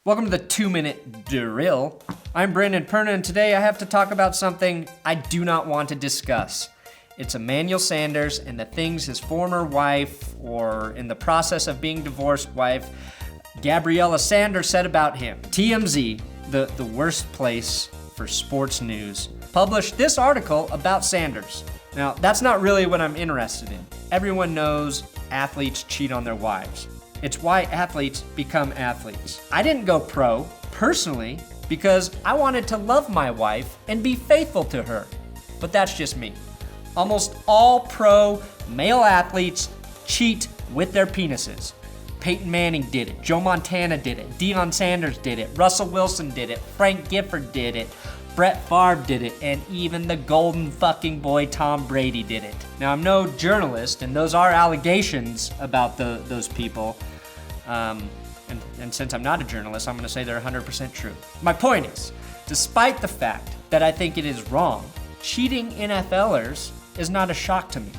Welcome to the 2-minute drill. I'm Brandon Perna, and today I have to talk about something I do not want to discuss. It's Emmanuel Sanders and the things his former wife, or in the process of being divorced wife, Gabriella Sanders said about him. TMZ, the worst place for sports news, published this article about Sanders. Now, that's not really what I'm interested in. Everyone knows athletes cheat on their wives. It's why athletes become athletes. I didn't go pro, personally, because I wanted to love my wife and be faithful to her. But that's just me. Almost all pro male athletes cheat with their penises. Peyton Manning did it, Joe Montana did it, Deion Sanders did it, Russell Wilson did it, Frank Gifford did it, Brett Favre did it, and even the golden fucking boy Tom Brady did it. Now, I'm no journalist, and those are allegations about those people. And since I'm not a journalist, I'm going to say they're 100% true. My point is, despite the fact that I think it is wrong, cheating NFLers is not a shock to me.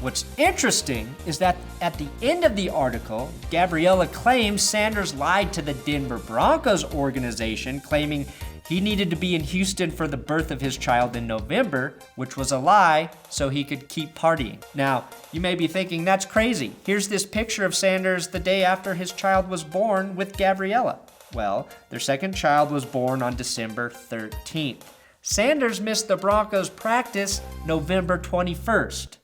What's interesting is that at the end of the article, Gabriella claims Sanders lied to the Denver Broncos organization, claiming he needed to be in Houston for the birth of his child in November, which was a lie, so he could keep partying. Now, you may be thinking, that's crazy. Here's this picture of Sanders the day after his child was born with Gabriella. Well, their second child was born on December 13th. Sanders missed the Broncos practice November 21st.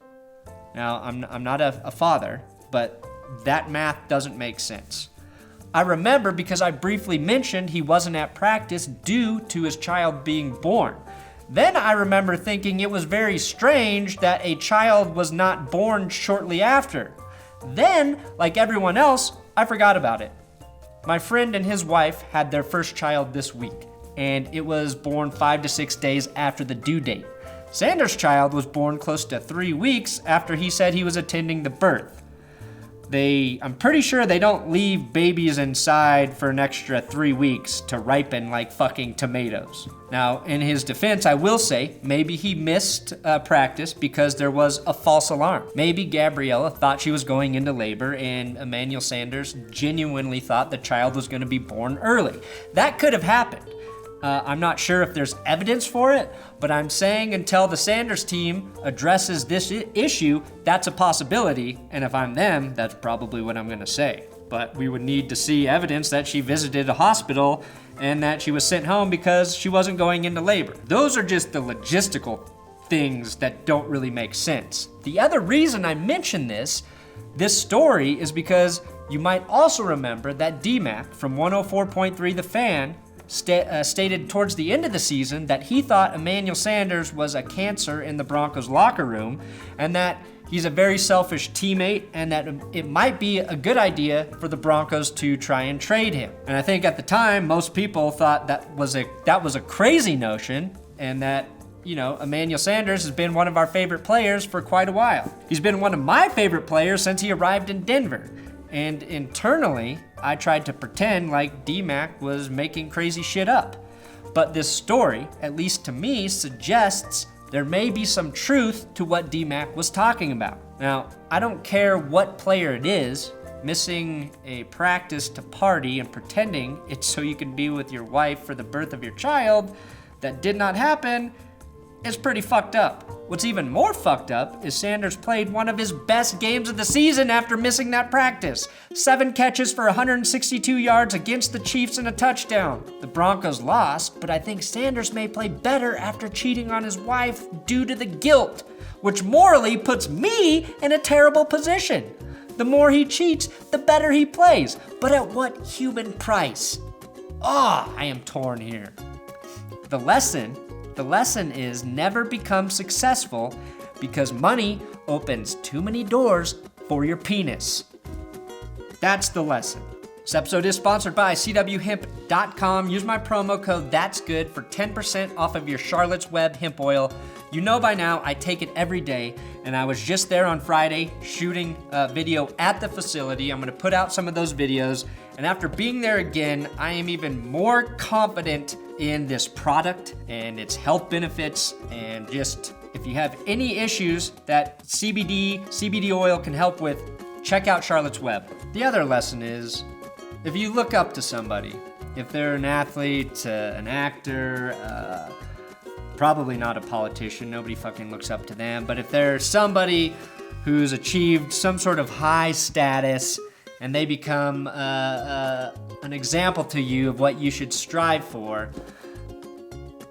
Now, I'm not a father, but that math doesn't make sense. I remember because I briefly mentioned he wasn't at practice due to his child being born. Then I remember thinking it was very strange that a child was not born shortly after. Then, like everyone else, I forgot about it. My friend and his wife had their first child this week, and it was born 5 to 6 days after the due date. Sanders' child was born close to 3 weeks after he said he was attending the birth. I'm pretty sure they don't leave babies inside for an extra 3 weeks to ripen like fucking tomatoes. Now, in his defense, I will say, maybe he missed practice because there was a false alarm. Maybe Gabriella thought she was going into labor and Emmanuel Sanders genuinely thought the child was going to be born early. That could have happened. I'm not sure if there's evidence for it, but I'm saying until the Sanders team addresses this issue, that's a possibility, and if I'm them, that's probably what I'm gonna say. But we would need to see evidence that she visited a hospital and that she was sent home because she wasn't going into labor. Those are just the logistical things that don't really make sense. The other reason I mention this story is because you might also remember that D-Mac from 104.3 The Fan stated towards the end of the season that he thought Emmanuel Sanders was a cancer in the Broncos locker room and that he's a very selfish teammate and that it might be a good idea for the Broncos to try and trade him. And I think at the time, most people thought that was a crazy notion and that, you know, Emmanuel Sanders has been one of our favorite players for quite a while. He's been one of my favorite players since he arrived in Denver. And internally, I tried to pretend like D-Mac was making crazy shit up. But this story, at least to me, suggests there may be some truth to what D-Mac was talking about. Now, I don't care what player it is, missing a practice to party and pretending it's so you can be with your wife for the birth of your child that did not happen is pretty fucked up. What's even more fucked up is Sanders played one of his best games of the season after missing that practice. 7 catches for 162 yards against the Chiefs and a touchdown. The Broncos lost, but I think Sanders may play better after cheating on his wife due to the guilt, which morally puts me in a terrible position. The more he cheats, the better he plays, but at what human price? I am torn here. The lesson is never become successful because money opens too many doors for your penis. That's the lesson. This episode is sponsored by CWHemp.com. Use my promo code ThatsGood for 10% off of your Charlotte's Web hemp oil. You know by now I take it every day, and I was just there on Friday shooting a video at the facility. I'm going to put out some of those videos, and after being there again, I am even more confident in this product and its health benefits, and just if you have any issues that CBD oil can help with, check out Charlotte's Web. The other lesson is, if you look up to somebody If they're an athlete, an actor, probably not a politician, nobody fucking looks up to them, but if they're somebody who's achieved some sort of high status and they become an example to you of what you should strive for,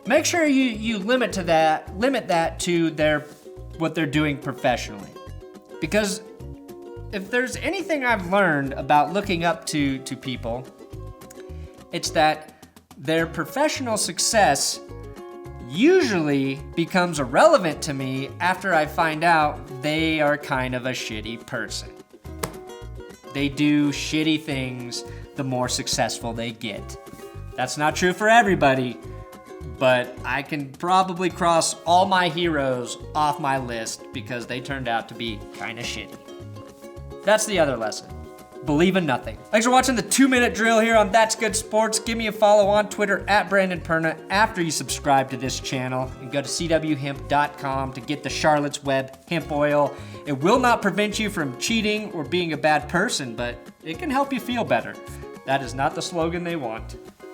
make sure you limit that to what they're doing professionally. Because if there's anything I've learned about looking up to people, it's that their professional success usually becomes irrelevant to me after I find out they are kind of a shitty person. They do shitty things the more successful they get. That's not true for everybody, but I can probably cross all my heroes off my list because they turned out to be kind of shitty. That's the other lesson. Believe in nothing. Thanks for watching the 2-minute drill here on That's Good Sports. Give me a follow on Twitter at Brandon Perna after you subscribe to this channel, and go to cwhemp.com to get the Charlotte's Web hemp oil. It will not prevent you from cheating or being a bad person, but it can help you feel better. That is not the slogan they want.